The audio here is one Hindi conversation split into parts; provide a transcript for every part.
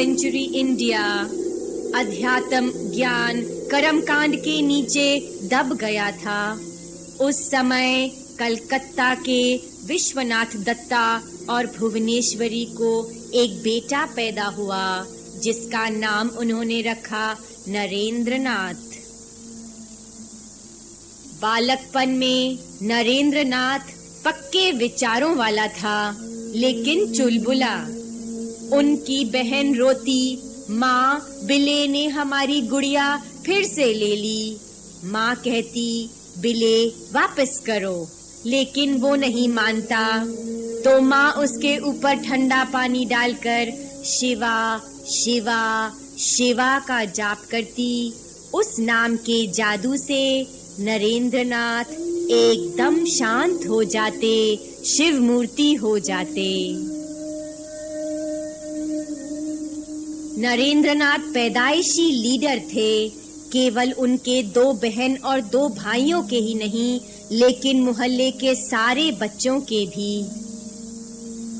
सेंचुरी इंडिया अध्यात्म ज्ञान कर्मकांड के नीचे दब गया था। उस समय कलकत्ता के विश्वनाथ दत्ता और भुवनेश्वरी को एक बेटा पैदा हुआ जिसका नाम उन्होंने रखा नरेंद्रनाथ। बालकपन में नरेंद्रनाथ पक्के विचारों वाला था लेकिन चुलबुला। उनकी बहन रोती, माँ बिले ने हमारी गुड़िया फिर से ले ली। माँ कहती बिले वापस करो, लेकिन वो नहीं मानता तो माँ उसके ऊपर ठंडा पानी डालकर शिवा शिवा शिवा का जाप करती। उस नाम के जादू से नरेंद्रनाथ एकदम शांत हो जाते, शिव मूर्ति हो जाते। नरेंद्रनाथ पैदाइशी लीडर थे, केवल उनके 2 बहन और 2 भाइयों के ही नहीं, लेकिन मोहल्ले के सारे बच्चों के भी।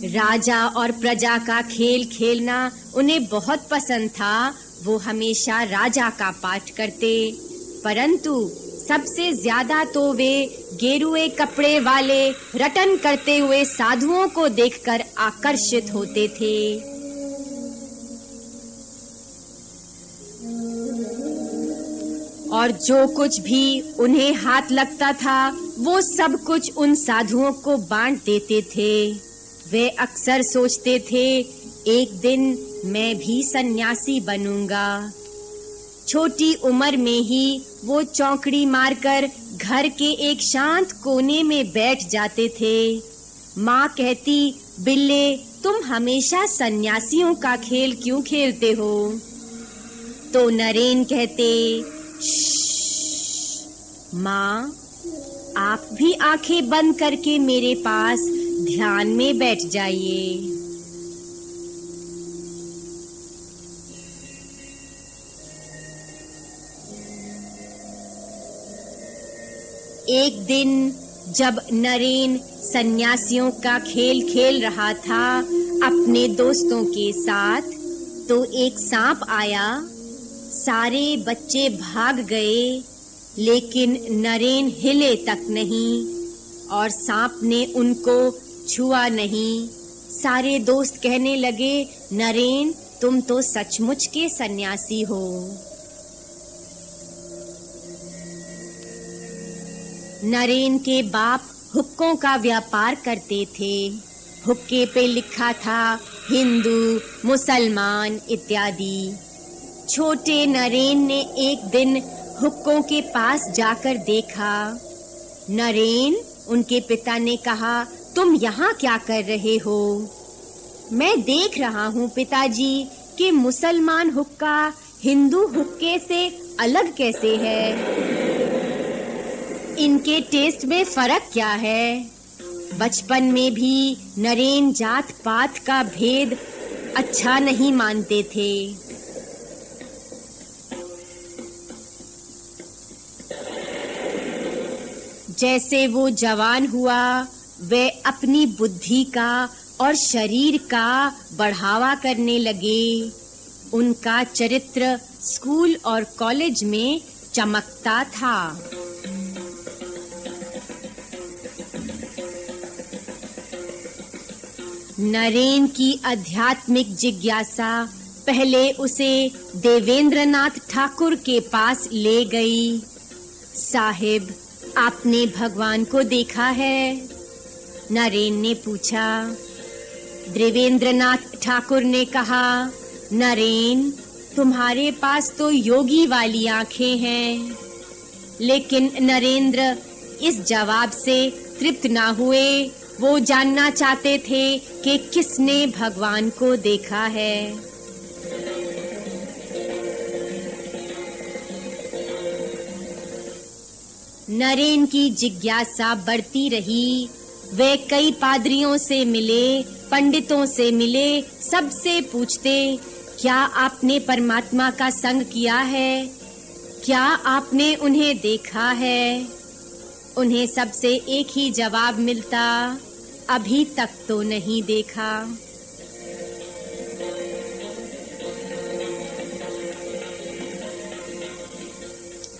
राजा और प्रजा का खेल खेलना उन्हें बहुत पसंद था। वो हमेशा राजा का पाठ करते, परंतु सबसे ज्यादा तो वे गेरुए कपड़े वाले रटन करते हुए साधुओं को देखकर आकर्षित होते थे। और जो कुछ भी उन्हें हाथ लगता था वो सब कुछ उन साधुओं को बांट देते थे। वे अक्सर सोचते थे एक दिन मैं भी सन्यासी बनूंगा। छोटी उम्र में ही वो चौकड़ी मारकर घर के एक शांत कोने में बैठ जाते थे। माँ कहती बिल्ले तुम हमेशा सन्यासियों का खेल क्यों खेलते हो? तो नरेन कहते माँ आप भी आंखें बंद करके मेरे पास ध्यान में बैठ जाइए। एक दिन जब नरेन सन्यासियों का खेल खेल रहा था अपने दोस्तों के साथ, तो एक सांप आया। सारे बच्चे भाग गए, लेकिन नरेन हिले तक नहीं और सांप ने उनको छुआ नहीं। सारे दोस्त कहने लगे नरेन तुम तो सचमुच के सन्यासी हो। नरेन के बाप हुक्कों का व्यापार करते थे। हुक्के पे लिखा था हिंदू, मुसलमान इत्यादि। छोटे नरेन ने एक दिन हुक्कों के पास जाकर देखा। नरेन, उनके पिता ने कहा, तुम यहाँ क्या कर रहे हो? मैं देख रहा हूँ पिताजी कि मुसलमान हुक्का हिंदू हुक्के से अलग कैसे है। इनके टेस्ट में फर्क क्या है? बचपन में भी नरेन जात पात का भेद अच्छा नहीं मानते थे। जैसे वो जवान हुआ, वे अपनी बुद्धि का और शरीर का बढ़ावा करने लगे। उनका चरित्र स्कूल और कॉलेज में चमकता था। नरेन की आध्यात्मिक जिज्ञासा पहले उसे देवेंद्रनाथ ठाकुर के पास ले गई। साहिब, आपने भगवान को देखा है? नरेन ने पूछा। देवेंद्रनाथ ठाकुर ने कहा, नरेन, तुम्हारे पास तो योगी वाली आंखें हैं। लेकिन नरेंद्र इस जवाब से तृप्त ना हुए। वो जानना चाहते थे कि किसने भगवान को देखा है। नरेन की जिज्ञासा बढ़ती रही। वे कई पादरियों से मिले, पंडितों से मिले, सबसे पूछते, क्या आपने परमात्मा का संग किया है? क्या आपने उन्हें देखा है? उन्हें सबसे एक ही जवाब मिलता, अभी तक तो नहीं देखा।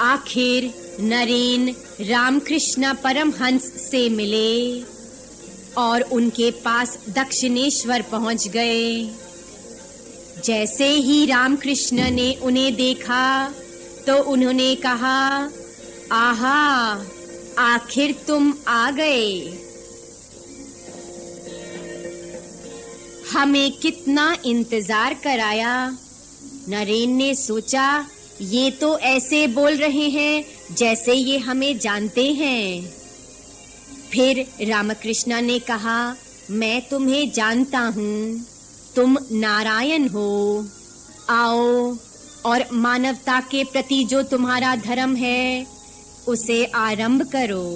आखिर नरेन रामकृष्ण परमहंस से मिले और उनके पास दक्षिणेश्वर पहुंच गए। जैसे ही रामकृष्ण ने उन्हें देखा तो उन्होंने कहा, आहा, आखिर तुम आ गए। हमें कितना इंतजार कराया। नरेन ने सोचा, ये तो ऐसे बोल रहे हैं जैसे ये हमें जानते हैं। फिर रामकृष्ण ने कहा, मैं तुम्हें जानता हूँ, तुम नारायण हो। आओ और मानवता के प्रति जो तुम्हारा धर्म है उसे आरंभ करो।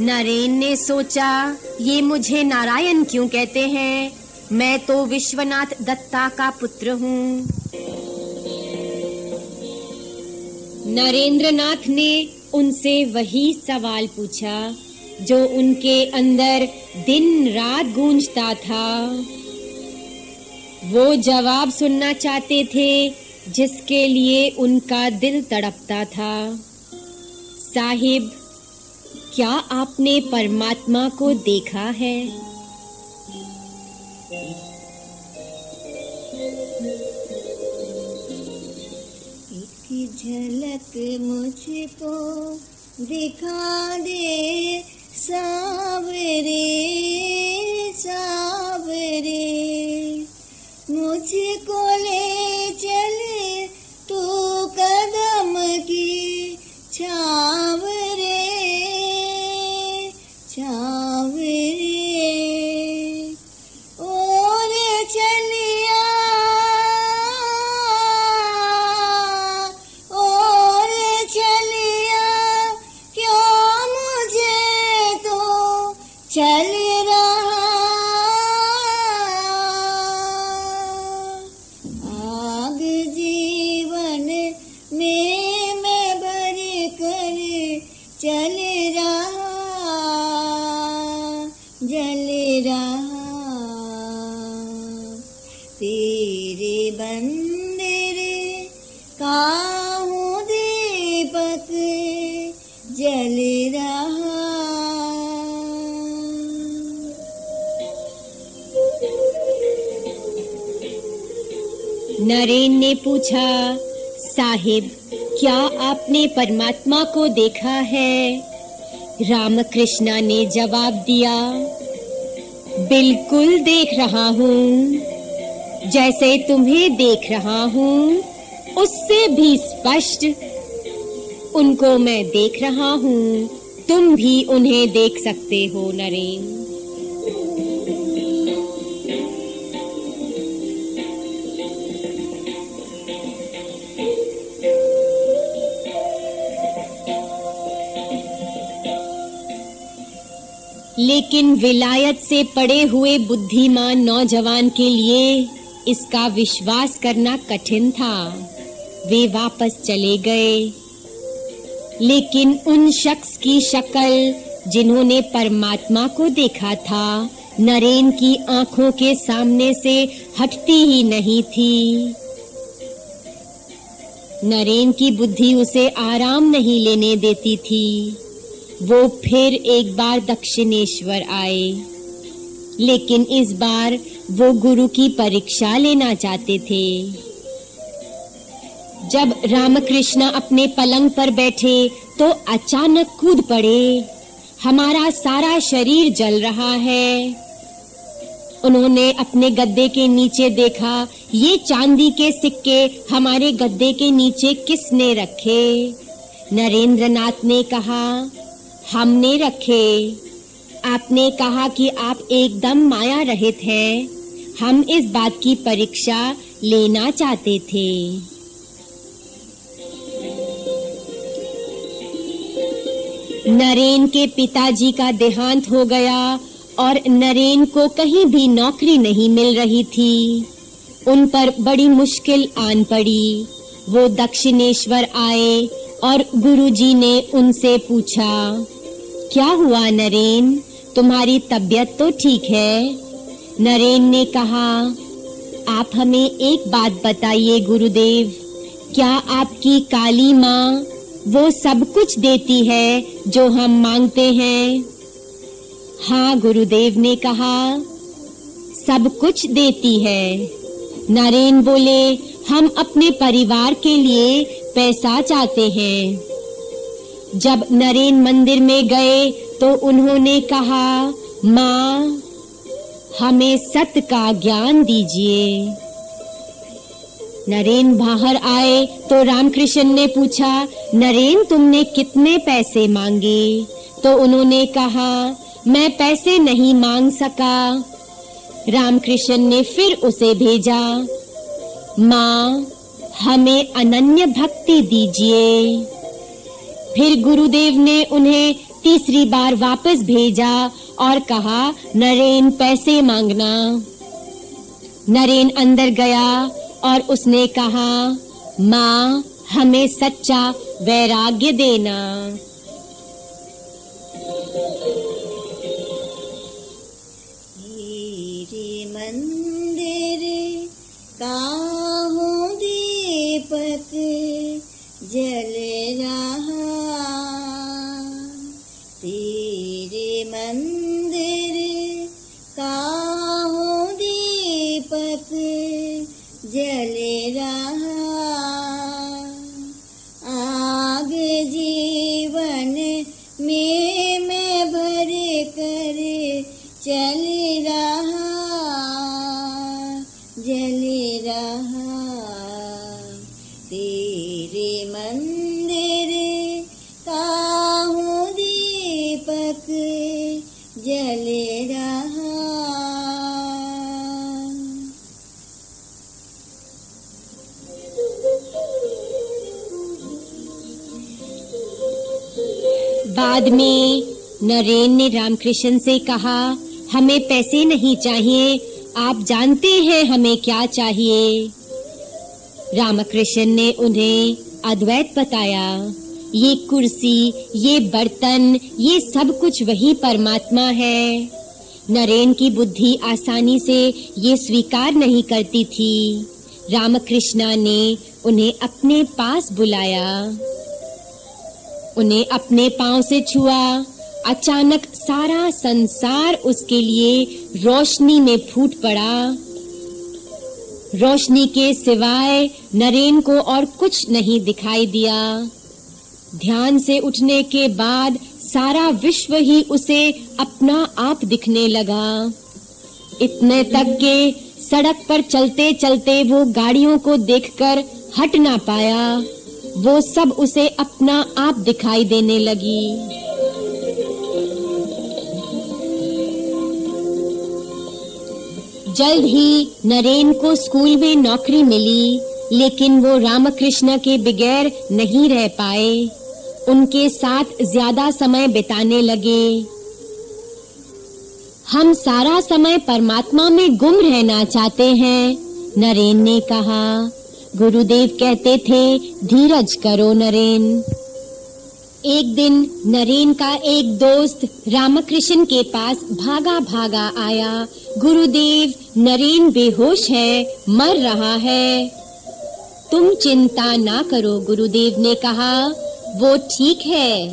नरेन ने सोचा, ये मुझे नारायण क्यों कहते हैं? मैं तो विश्वनाथ दत्ता का पुत्र हूँ। नरेंद्रनाथ ने उनसे वही सवाल पूछा जो उनके अंदर दिन रात गूंजता था। वो जवाब सुनना चाहते थे जिसके लिए उनका दिल तड़पता था। साहिब, क्या आपने परमात्मा को देखा है? एक झलक मुझको दिखा दे सावरे, सावरे, मुझको ले चले तू कदम की छाव रे, छाव रे। और चलिया, और चलिया, क्यों मुझे तो चल रहा। आग जीवन में मैं भर कर चल रहा, जल रहा। तेरे बंदरे का हूँ दीपक जल रहा। नरेन ने पूछा, साहिब, क्या आपने परमात्मा को देखा है? रामकृष्ण ने जवाब दिया, बिल्कुल देख रहा हूँ। जैसे तुम्हें देख रहा हूँ उससे भी स्पष्ट उनको मैं देख रहा हूँ। तुम भी उन्हें देख सकते हो नरेन। लेकिन विलायत से पड़े हुए बुद्धिमान नौजवान के लिए इसका विश्वास करना कठिन था। वे वापस चले गए। लेकिन उन शख्स की शक्ल जिन्होंने परमात्मा को देखा था नरेन की आंखों के सामने से हटती ही नहीं थी। नरेन की बुद्धि उसे आराम नहीं लेने देती थी। वो फिर एक बार दक्षिणेश्वर आए, लेकिन इस बार वो गुरु की परीक्षा लेना चाहते थे। जब रामकृष्ण अपने पलंग पर बैठे तो अचानक कूद पड़े। हमारा सारा शरीर जल रहा है। उन्होंने अपने गद्दे के नीचे देखा, ये चांदी के सिक्के हमारे गद्दे के नीचे किसने रखे? नरेंद्रनाथ ने कहा, हमने रखे। आपने कहा कि आप एकदम माया रहित हैं। हम इस बात की परीक्षा लेना चाहते थे। नरेन के पिताजी का देहांत हो गया और नरेन को कहीं भी नौकरी नहीं मिल रही थी। उन पर बड़ी मुश्किल आन पड़ी। वो दक्षिणेश्वर आए और गुरुजी ने उनसे पूछा, क्या हुआ नरेन, तुम्हारी तबीयत तो ठीक है? नरेन ने कहा, आप हमें एक बात बताइए गुरुदेव, क्या आपकी काली माँ वो सब कुछ देती है जो हम मांगते हैं? हाँ, गुरुदेव ने कहा, सब कुछ देती है। नरेन बोले, हम अपने परिवार के लिए पैसा चाहते हैं। जब नरेन मंदिर में गए तो उन्होंने कहा, माँ, हमें सत्य का ज्ञान दीजिए। नरेन बाहर आए तो रामकृष्ण ने पूछा, नरेन, तुमने कितने पैसे मांगे? तो उन्होंने कहा, मैं पैसे नहीं मांग सका। रामकृष्ण ने फिर उसे भेजा, माँ, हमें अनन्य भक्ति दीजिए। फिर गुरुदेव ने उन्हें तीसरी बार वापस भेजा और कहा, नरेन, पैसे मांगना। नरेन अंदर गया और उसने कहा, माँ, हमें सच्चा वैराग्य देना। मेरे मंदिर काहू दीपक जल रहा, तेरे मंदिर काहू दीपक जल रहा। आग जीवन में मैं भर कर चल रहा, जल रहा। तेरे मंदिर काहू दीपक जल रहा। बाद में नरेन ने रामकृष्ण से कहा, हमें पैसे नहीं चाहिए, आप जानते हैं हमें क्या चाहिए। रामकृष्ण ने उन्हें अद्वैत बताया, ये कुर्सी, ये बर्तन, ये सब कुछ वही परमात्मा है। नरेन की बुद्धि आसानी से ये स्वीकार नहीं करती थी। रामकृष्ण ने उन्हें अपने पास बुलाया, उन्हें अपने पांव से छुआ। अचानक सारा संसार उसके लिए रोशनी में फूट पड़ा। रोशनी के सिवाय नरेन को और कुछ नहीं दिखाई दिया। ध्यान से उठने के बाद सारा विश्व ही उसे अपना आप दिखने लगा। इतने तक के सड़क पर चलते चलते वो गाड़ियों को देखकर हट ना पाया। वो सब उसे अपना आप दिखाई देने लगी। जल्द ही नरेन को स्कूल में नौकरी मिली, लेकिन वो रामकृष्ण के बगैर नहीं रह पाए। उनके साथ ज्यादा समय बिताने लगे। हम सारा समय परमात्मा में गुम रहना चाहते हैं, नरेन ने कहा। गुरुदेव कहते थे, धीरज करो नरेन। एक दिन नरेन का एक दोस्त रामकृष्ण के पास भागा भागा आया। गुरुदेव, नरेन बेहोश है, मर रहा है। तुम चिंता ना करो, गुरुदेव ने कहा, वो ठीक है।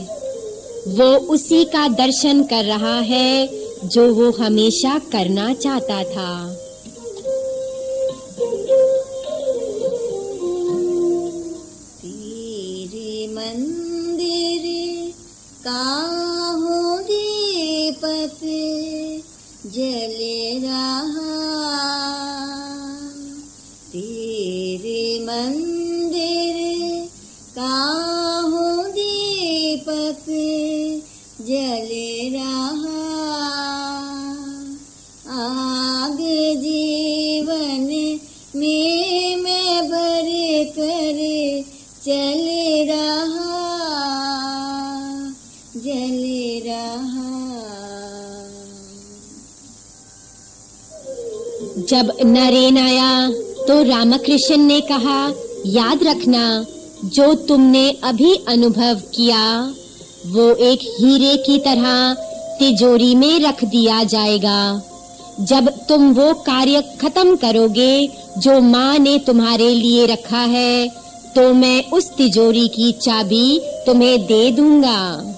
वो उसी का दर्शन कर रहा है जो वो हमेशा करना चाहता था। तेरे मंदिर काहू दीपक जल रहा, तेरे मंदिर काहू दीपक जल रहा। आग जीवन में मैं भर कर चल रहा, जल रहा। जब नरेन आया तो रामकृष्ण ने कहा, याद रखना, जो तुमने अभी अनुभव किया वो एक हीरे की तरह तिजोरी में रख दिया जाएगा। जब तुम वो कार्य खत्म करोगे जो माँ ने तुम्हारे लिए रखा है, तो मैं उस तिजोरी की चाबी तुम्हें दे दूंगा।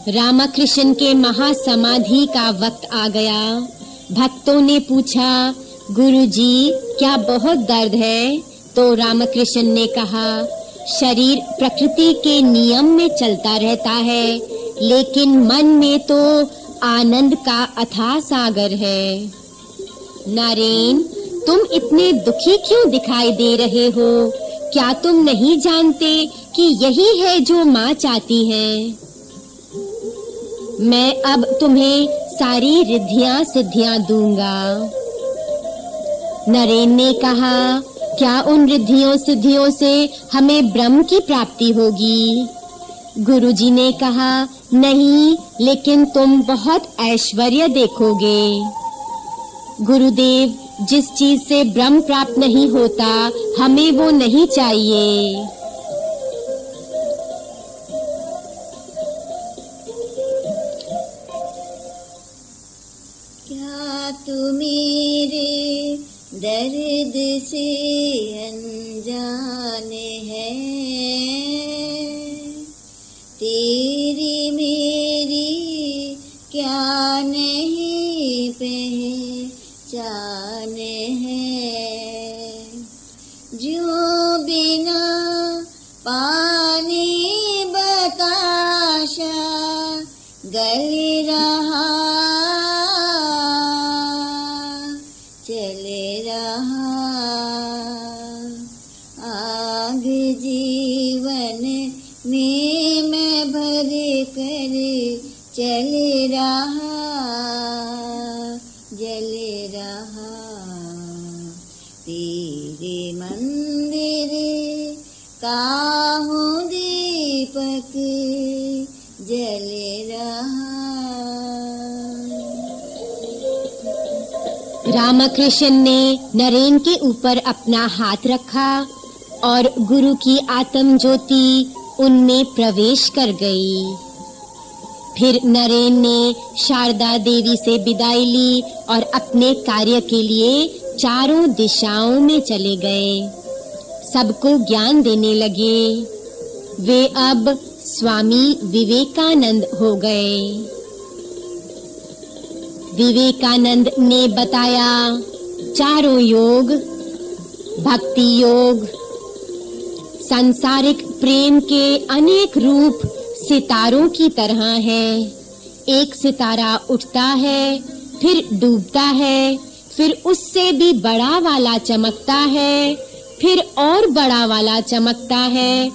रामकृष्ण के महासमाधि का वक्त आ गया। भक्तों ने पूछा, गुरुजी, क्या बहुत दर्द है? तो रामकृष्ण ने कहा, शरीर प्रकृति के नियम में चलता रहता है, लेकिन मन में तो आनंद का अथाह सागर है। नरेन, तुम इतने दुखी क्यों दिखाई दे रहे हो? क्या तुम नहीं जानते कि यही है जो माँ चाहती है? मैं अब तुम्हें सारी रिद्धियां सिद्धियां दूंगा। नरेन ने कहा, क्या उन रिद्धियों सिद्धियों से हमें ब्रह्म की प्राप्ति होगी? गुरुजी ने कहा, नहीं, लेकिन तुम बहुत ऐश्वर्य देखोगे। गुरुदेव, जिस चीज से ब्रह्म प्राप्त नहीं होता, हमें वो नहीं चाहिए। क्या तू मेरे दर्द से अनजाने है? तेरी मेरी क्या नहीं पहचान है? जो बिना पानी बताशा गल रहा, चले रहा, आग जीवन में मैं भर कर चले रहा, जले रहा। तेरे मंदिर का हूँ दीपक, जले रहा। रामकृष्ण ने नरेन के ऊपर अपना हाथ रखा और गुरु की आत्म ज्योति उनमें प्रवेश कर गई। फिर नरेन ने शारदा देवी से विदाई ली और अपने कार्य के लिए चारों दिशाओं में चले गए। सबको ज्ञान देने लगे। वे अब स्वामी विवेकानंद हो गए। विवेकानंद ने बताया, चारों योग, भक्ति योग, सांसारिक प्रेम के अनेक रूप सितारों की तरह हैं। एक सितारा उठता है, फिर डूबता है, फिर उससे भी बड़ा वाला चमकता है, फिर और बड़ा वाला चमकता है,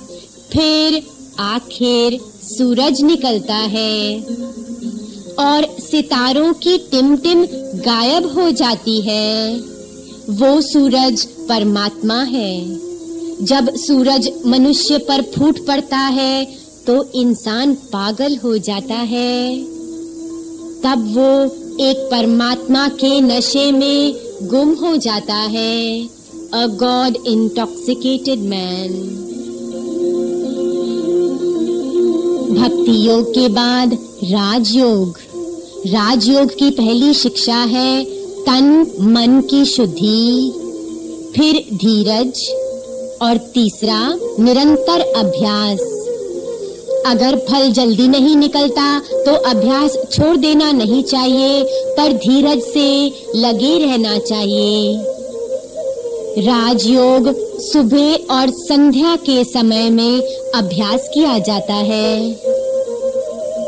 फिर आखिर सूरज निकलता है और सितारों की टिमटिम गायब हो जाती है। वो सूरज परमात्मा है। जब सूरज मनुष्य पर फूट पड़ता है तो इंसान पागल हो जाता है। तब वो एक परमात्मा के नशे में गुम हो जाता है। A God intoxicated man। भक्ति योग के बाद राजयोग। राजयोग की पहली शिक्षा है तन मन की शुद्धि, फिर धीरज और तीसरा निरंतर अभ्यास। अगर फल जल्दी नहीं निकलता तो अभ्यास छोड़ देना नहीं चाहिए, पर धीरज से लगे रहना चाहिए। राजयोग सुबह और संध्या के समय में अभ्यास किया जाता है।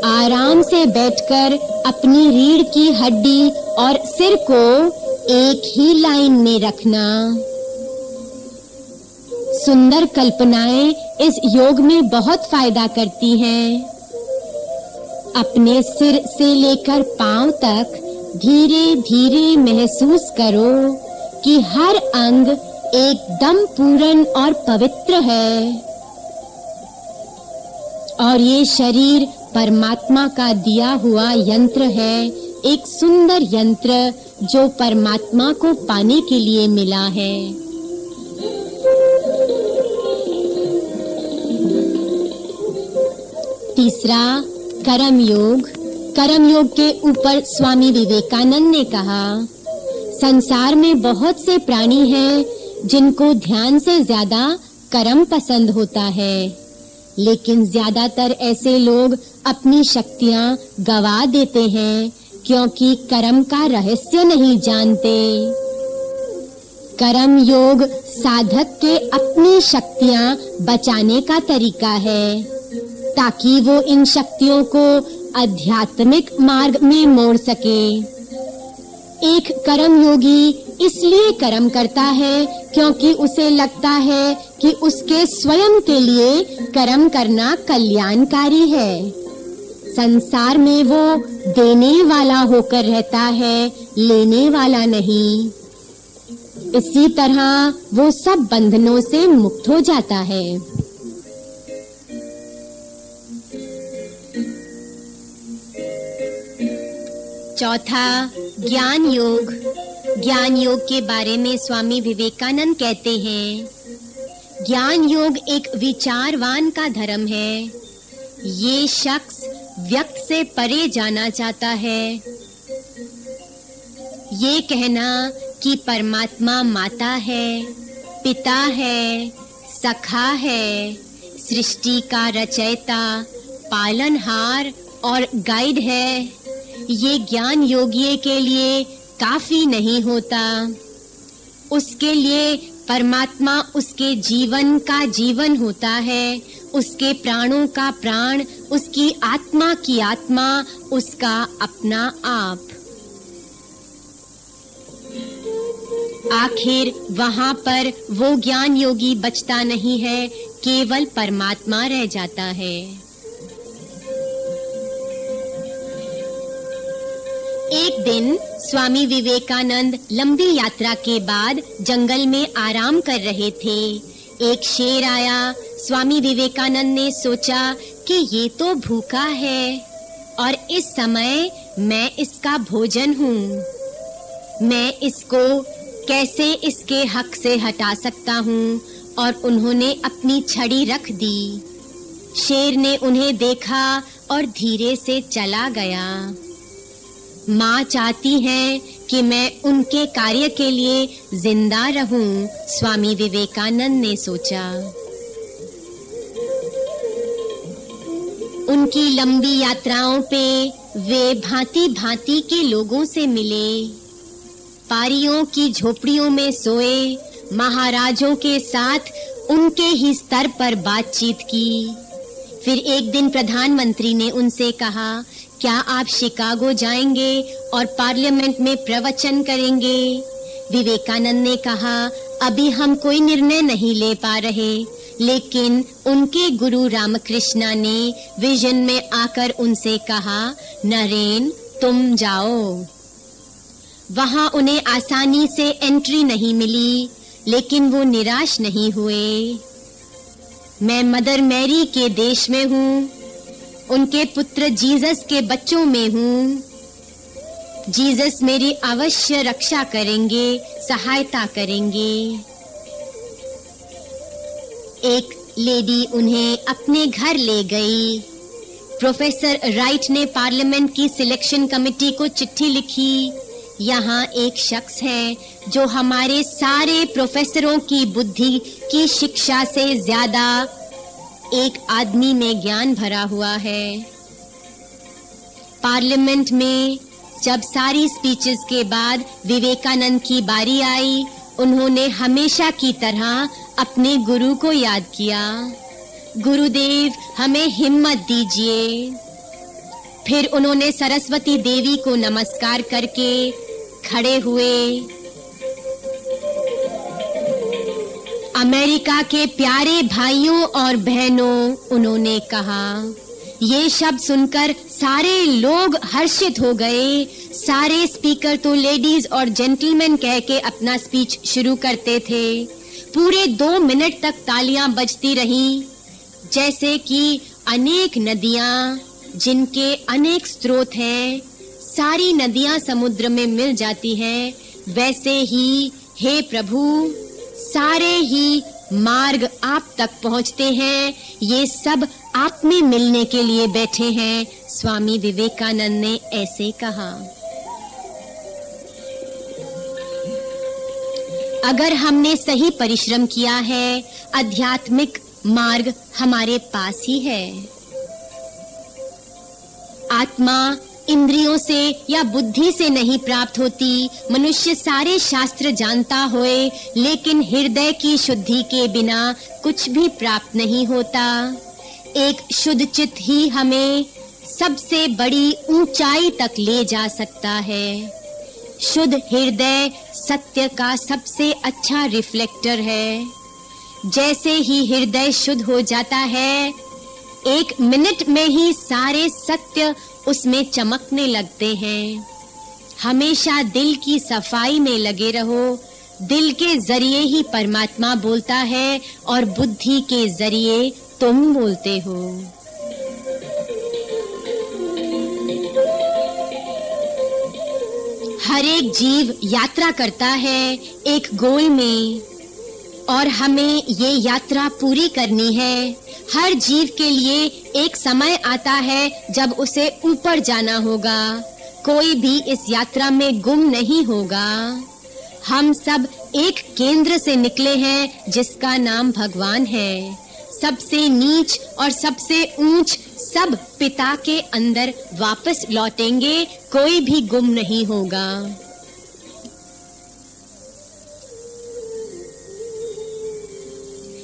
आराम से बैठकर अपनी रीढ़ की हड्डी और सिर को एक ही लाइन में रखना। सुंदर कल्पनाएं इस योग में बहुत फायदा करती हैं। अपने सिर से लेकर पांव तक धीरे-धीरे महसूस करो कि हर अंग एकदम पूर्ण और पवित्र है और ये शरीर परमात्मा का दिया हुआ यंत्र है, एक सुंदर यंत्र जो परमात्मा को पाने के लिए मिला है। तीसरा, कर्म योग के ऊपर स्वामी विवेकानंद ने कहा, संसार में बहुत से प्राणी हैं जिनको ध्यान से ज्यादा कर्म पसंद होता है, लेकिन ज्यादातर ऐसे लोग अपनी शक्तियां गवा देते हैं क्योंकि कर्म का रहस्य नहीं जानते। कर्म योग साधक के अपनी शक्तियां बचाने का तरीका है ताकि वो इन शक्तियों को आध्यात्मिक मार्ग में मोड़ सके। एक कर्म योगी इसलिए कर्म करता है क्योंकि उसे लगता है कि उसके स्वयं के लिए कर्म करना कल्याणकारी है। संसार में वो देने वाला होकर रहता है, लेने वाला नहीं। इसी तरह वो सब बंधनों से मुक्त हो जाता है। चौथा, ज्ञान योग। ज्ञान योग के बारे में स्वामी विवेकानंद कहते हैं, ज्ञान योग एक विचारवान का धर्म है। ये शख्स व्यक्त से परे जाना चाहता है। ये कहना कि परमात्मा माता है, पिता है, सखा है, सृष्टि का रचयिता, पालनहार और गाइड है, ये ज्ञान योगी के लिए काफी नहीं होता। उसके लिए परमात्मा उसके जीवन का जीवन होता है, उसके प्राणों का प्राण, उसकी आत्मा की आत्मा, उसका अपना आप। आखिर वहां पर वो ज्ञान योगी बचता नहीं है, केवल परमात्मा रह जाता है। एक दिन स्वामी विवेकानंद लंबी यात्रा के बाद जंगल में आराम कर रहे थे। एक शेर आया। स्वामी विवेकानंद ने सोचा कि ये तो भूखा है और इस समय मैं इसका भोजन हूँ। मैं इसको कैसे इसके हक से हटा सकता हूँ? और उन्होंने अपनी छड़ी रख दी। शेर ने उन्हें देखा और धीरे से चला गया। माँ चाहती हैं कि मैं उनके कार्य के लिए जिंदा रहूं, स्वामी विवेकानंद ने सोचा। उनकी लंबी यात्राओं पे वे भांति-भांति के लोगों से मिले। पारियों की झोपड़ियों में सोए, महाराजों के साथ उनके ही स्तर पर बातचीत की। फिर एक दिन प्रधानमंत्री ने उनसे कहा, क्या आप शिकागो जाएंगे और पार्लियामेंट में प्रवचन करेंगे? विवेकानंद ने कहा, अभी हम कोई निर्णय नहीं ले पा रहे, लेकिन उनके गुरु रामकृष्णा ने विजन में आकर उनसे कहा, नरेन तुम जाओ। वहां उन्हें आसानी से एंट्री नहीं मिली, लेकिन वो निराश नहीं हुए। मैं मदर मैरी के देश में हूँ, उनके पुत्र जीसस के बच्चों में हूँ। जीसस मेरी अवश्य रक्षा करेंगे, सहायता करेंगे। एक लेडी उन्हें अपने घर ले गई। प्रोफेसर राइट ने पार्लियामेंट की सिलेक्शन कमेटी को चिट्ठी लिखी, यहाँ एक शख्स है जो हमारे सारे प्रोफेसरों की बुद्धि की शिक्षा से ज्यादा एक आदमी में ज्ञान भरा हुआ है। पार्लियामेंट में जब सारी स्पीचेस के बाद विवेकानंद की बारी आई, उन्होंने हमेशा की तरह अपने गुरु को याद किया। गुरुदेव, हमें हिम्मत दीजिए। फिर उन्होंने सरस्वती देवी को नमस्कार करके खड़े हुए। अमेरिका के प्यारे भाइयों और बहनों, उन्होंने कहा। ये शब्द सुनकर सारे लोग हर्षित हो गए। सारे स्पीकर तो लेडीज और जेंटलमैन कह के अपना स्पीच शुरू करते थे। पूरे 2 मिनट तक तालियां बजती रहीं, जैसे कि अनेक नदियां जिनके अनेक स्रोत हैं, सारी नदियां समुद्र में मिल जाती हैं, वैसे ही हे प्रभु, सारे ही मार्ग आप तक पहुंचते हैं। ये सब आप में मिलने के लिए बैठे हैं, स्वामी विवेकानंद ने ऐसे कहा, अगर हमने सही परिश्रम किया है, आध्यात्मिक मार्ग हमारे पास ही है। आत्मा इंद्रियों से या बुद्धि से नहीं प्राप्त होती। मनुष्य सारे शास्त्र जानता होए, लेकिन हृदय की शुद्धि के बिना कुछ भी प्राप्त नहीं होता। एक शुद्ध चित्त ही हमें सबसे बड़ी ऊंचाई तक ले जा सकता है। शुद्ध हृदय सत्य का सबसे अच्छा रिफ्लेक्टर है। जैसे ही हृदय शुद्ध हो जाता है, 1 मिनट में ही सारे सत्य उसमें चमकने लगते हैं। हमेशा दिल की सफाई में लगे रहो। दिल के जरिए ही परमात्मा बोलता है और बुद्धि के जरिए तुम बोलते हो। हर एक जीव यात्रा करता है एक गोल में, और हमें ये यात्रा पूरी करनी है। हर जीव के लिए एक समय आता है जब उसे ऊपर जाना होगा। कोई भी इस यात्रा में गुम नहीं होगा। हम सब एक केंद्र से निकले हैं जिसका नाम भगवान है। सबसे नीच और सबसे ऊंच सब पिता के अंदर वापस लौटेंगे। कोई भी गुम नहीं होगा।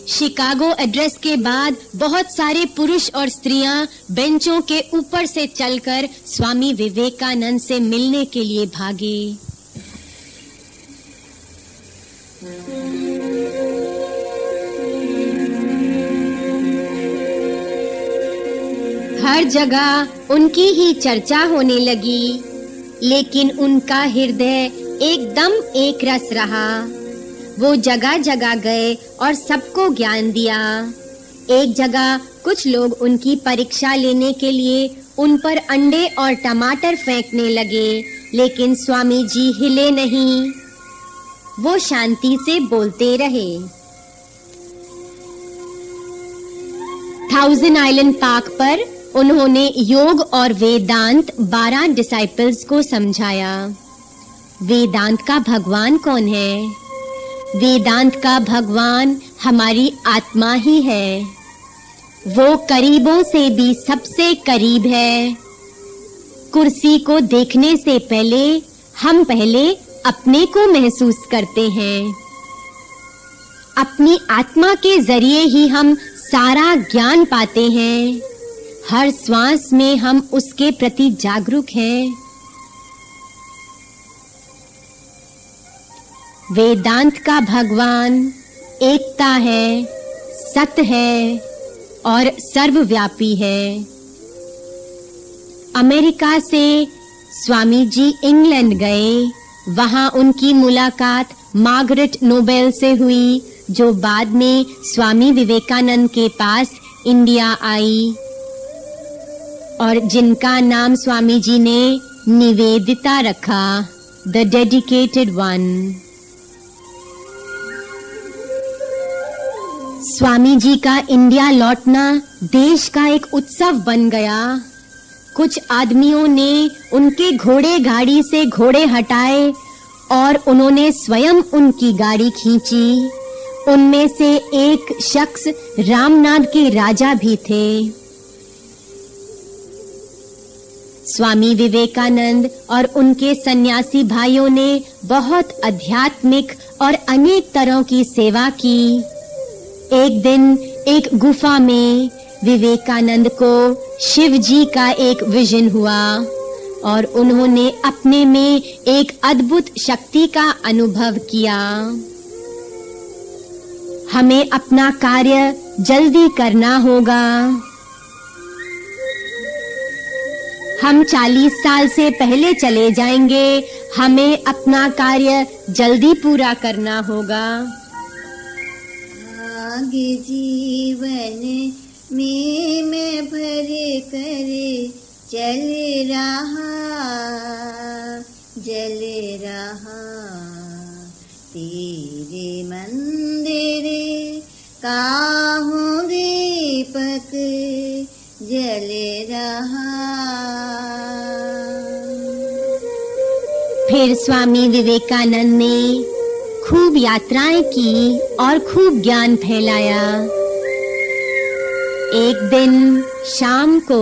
शिकागो एड्रेस के बाद बहुत सारे पुरुष और स्त्रियां बेंचों के ऊपर से चलकर स्वामी विवेकानंद से मिलने के लिए भागे। हर जगह उनकी ही चर्चा होने लगी, लेकिन उनका हृदय एकदम एक रस रहा। वो जगह जगह गए और सबको ज्ञान दिया। एक जगह कुछ लोग उनकी परीक्षा लेने के लिए उन पर अंडे और टमाटर फेंकने लगे, लेकिन स्वामी जी हिले नहीं। वो शांति से बोलते रहे। 1000 आइलैंड पार्क पर उन्होंने योग और वेदांत 12 डिसाइपल्स को समझाया। वेदांत का भगवान कौन है? वेदांत का भगवान हमारी आत्मा ही है। वो करीबों से भी सबसे करीब है। कुर्सी को देखने से पहले हम पहले अपने को महसूस करते हैं। अपनी आत्मा के जरिए ही हम सारा ज्ञान पाते हैं। हर श्वास में हम उसके प्रति जागरूक हैं। वेदांत का भगवान एकता है, सत्य है और सर्वव्यापी है। अमेरिका से स्वामी जी इंग्लैंड गए। वहां उनकी मुलाकात मार्गरेट नोबेल से हुई, जो बाद में स्वामी विवेकानंद के पास इंडिया आई और जिनका नाम स्वामी जी ने निवेदिता रखा, the dedicated one. Swami ji का इंडिया लौटना देश का एक उत्सव बन गया। कुछ आदमियों ने उनके घोड़े गाड़ी से घोड़े हटाए और उन्होंने स्वयं उनकी गाड़ी खींची। उनमें से एक शख्स रामनाथ के राजा भी थे। स्वामी विवेकानंद और उनके सन्यासी भाइयों ने बहुत आध्यात्मिक और अनेक तरह की सेवा की। एक दिन एक गुफा में विवेकानंद को शिव जी का एक विजन हुआ और उन्होंने अपने में एक अद्भुत शक्ति का अनुभव किया। हमें अपना कार्य जल्दी करना होगा। हम 40 साल से पहले चले जाएंगे। हमें अपना कार्य जल्दी पूरा करना होगा। आगे जीवन में मैं भर कर चल रहा तेरे मंदिर काहूँ दीपक जल रहा। फिर स्वामी विवेकानंद ने खूब यात्राएं की और खूब ज्ञान फैलाया। एक दिन शाम को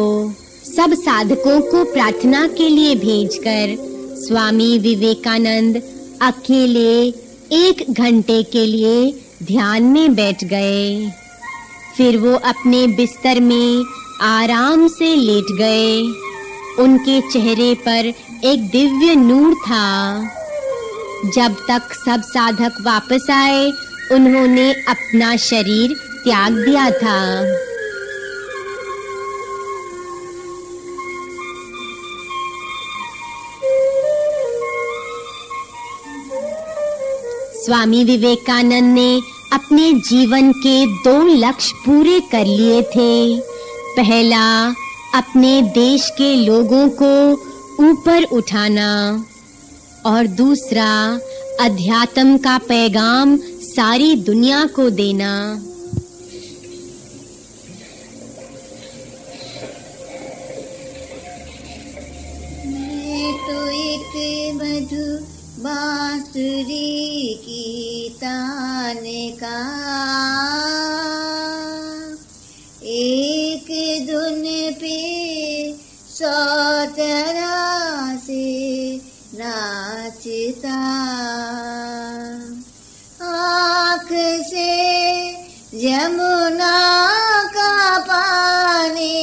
सब साधकों को प्रार्थना के लिए भेजकर स्वामी विवेकानंद अकेले 1 घंटे के लिए ध्यान में बैठ गए। फिर वो अपने बिस्तर में आराम से लेट गए। उनके चेहरे पर एक दिव्य नूर था। जब तक सब साधक वापस आए, उन्होंने अपना शरीर त्याग दिया था। स्वामी विवेकानंद ने अपने जीवन के 2 लक्ष्य पूरे कर लिए थे। पहला, अपने देश के लोगों को ऊपर उठाना, और दूसरा, अध्यात्म का पैगाम सारी दुनिया को देना। मैं तो एक मधुर बांसुरी की तान का एक धुन पे 100 तरह से नाचता। आँख से यमुना का पानी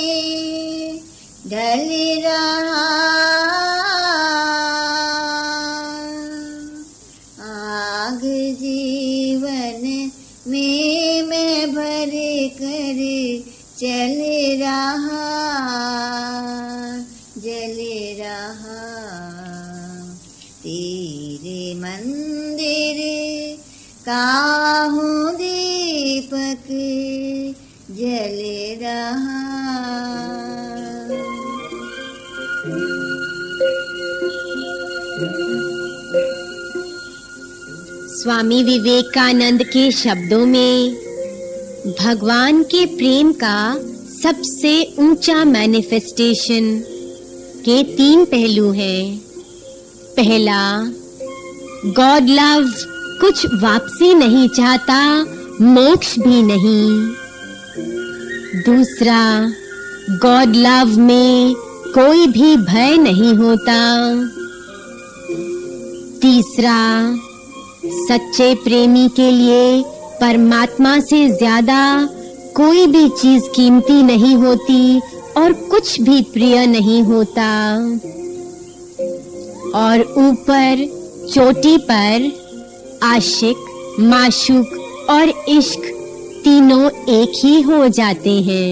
ढल रहा, आग जीवन में मैं भर कर चल रहा, जल रहा। तेरे मंदिर का हूँ दीपक जल रहा। स्वामी विवेकानंद के शब्दों में भगवान के प्रेम का सबसे ऊंचा मैनिफेस्टेशन के 3 पहलू हैं। पहला, गॉड लव कुछ वापसी नहीं चाहता, मोक्ष भी नहीं। दूसरा, गॉड लव में कोई भी भय नहीं होता। तीसरा, सच्चे प्रेमी के लिए परमात्मा से ज्यादा कोई भी चीज कीमती नहीं होती और कुछ भी प्रिय नहीं होता। और ऊपर चोटी पर आशिक, माशूक और इश्क तीनों एक ही हो जाते हैं।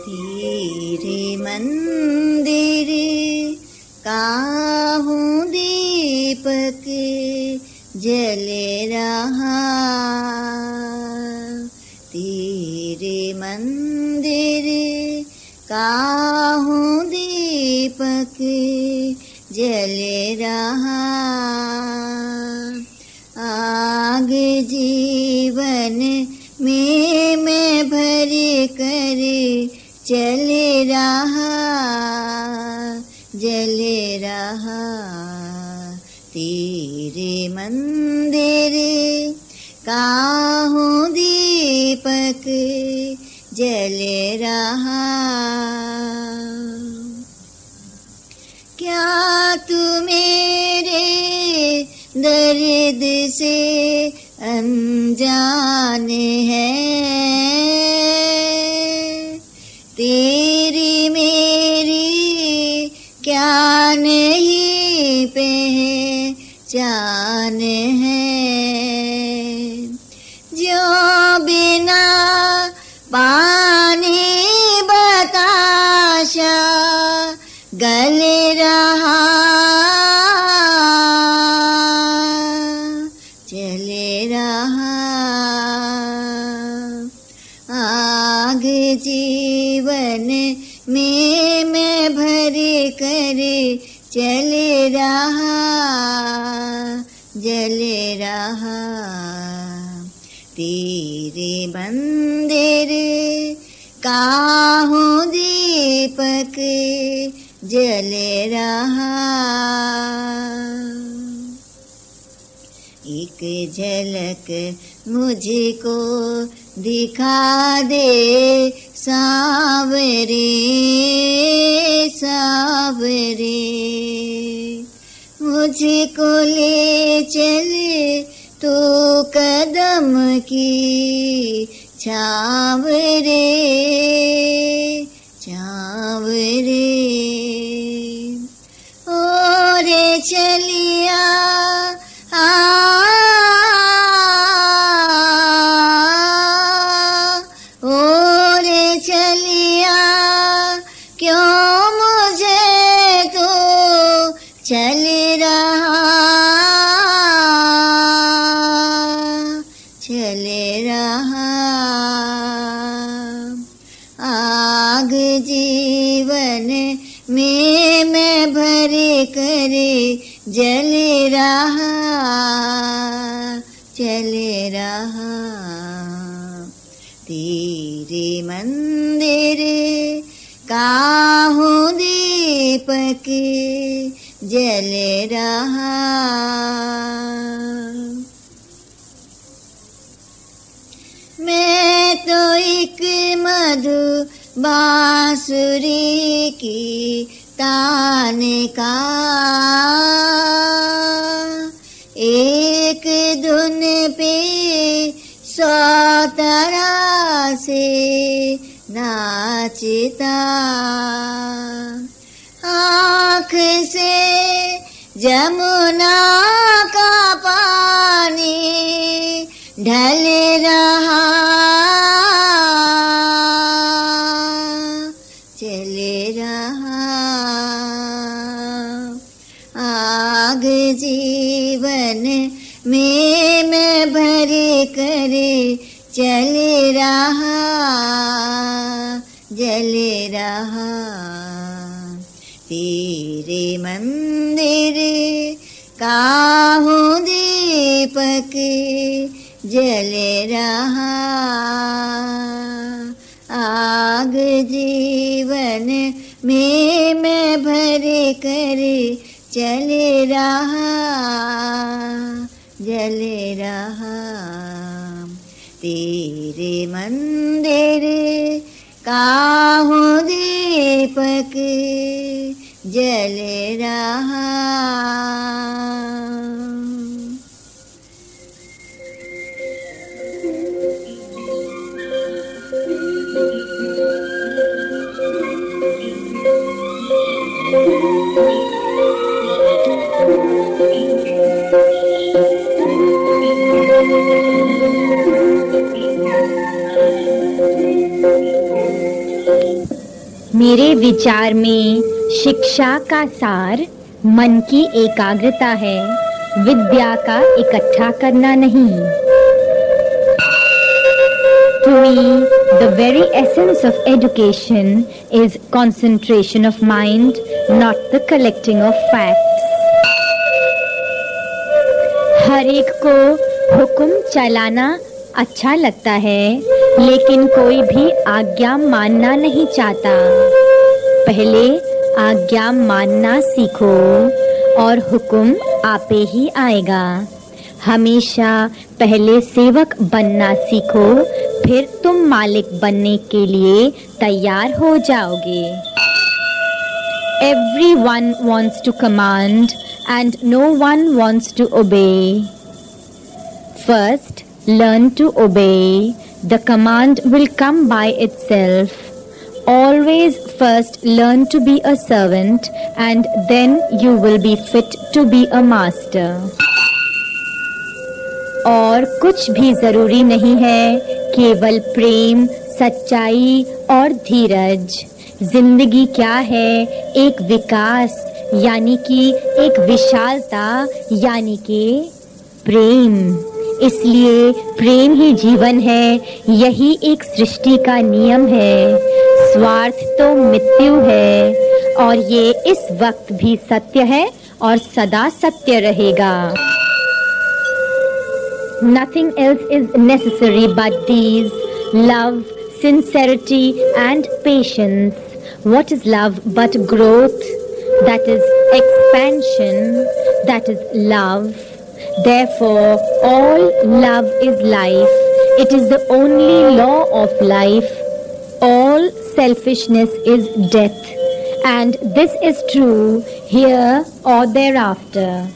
तेरे मंदिर का हूँ दीपक जल रहा। तेरे मंदिर का हूँ दीपक जल रहा। आग जीवन में मैं भर कर चल रहा, जल रहा। तेरे मंदिर का हूँ दीपक जल रहा। क्या तू मेरे दर्द से अनजान है? तेरी मेरी क्या नहीं पहचान है? जो बिना पानी बताशा गल रहा, चले रहा। आग जीवन में मैं भर कर रहा जल रहा, तेरे मंदिर काहूँ दीपक जल रहा। एक झलक मुझको दिखा दे सावरे सावरे, मुझको ले चल तू कदम की छाव रे छाव रे। ओ रे चलिया ओ रे चलिया, क्यों मुझे तू चल रहा चल रहा। आग जीवन में मैं भर कर जल रहा चल रहा, तेरे मंदिर काहूँ दीपक जल रहा। मैं तो एक मधु बांसुरी की तान का एक धुन पे 100 तरह से नाचता। आँख से जमुना का पानी ढल रहा चल रहा। आग जीवन में मैं भर कर चल रहा जल रहा, तेरे मंदिर काहूँ दीपक जल रहा। आग जीवन में मैं भर कर चल रहा जल रहा, तेरे मंदिर काहूँ दीपक जल रहा। मेरे विचार में शिक्षा का सार मन की एकाग्रता है, विद्या का इकट्ठा करना नहीं। To me, the very essence of education is concentration of mind, not the collecting of facts. हर एक को हुक्म चलाना अच्छा लगता है, लेकिन कोई भी आज्ञा मानना नहीं चाहता। पहले आज्ञा मानना सीखो और हुक्म आपे ही आएगा। हमेशा पहले सेवक बनना सीखो, फिर तुम मालिक बनने के लिए तैयार हो जाओगे। Everyone wants to command and no one wants to obey. First, learn to obey. The command will come by itself. Always first learn to be a servant and then you will be fit to be a master. और कुछ भी जरूरी नहीं है, केवल प्रेम, सच्चाई और धीरज। जिंदगी क्या है? एक विकास, यानी कि एक विशालता, यानी कि प्रेम। इसलिए प्रेम ही जीवन है, यही एक सृष्टि का नियम है। स्वार्थ तो मृत्यु है और ये इस वक्त भी सत्य है और सदा सत्य रहेगा. Nothing else is necessary but these: love, sincerity and patience. What is love but growth? That is expansion. That is love. Therefore, all love is life. It is the only law of life. All selfishness is death. And this is true here or thereafter.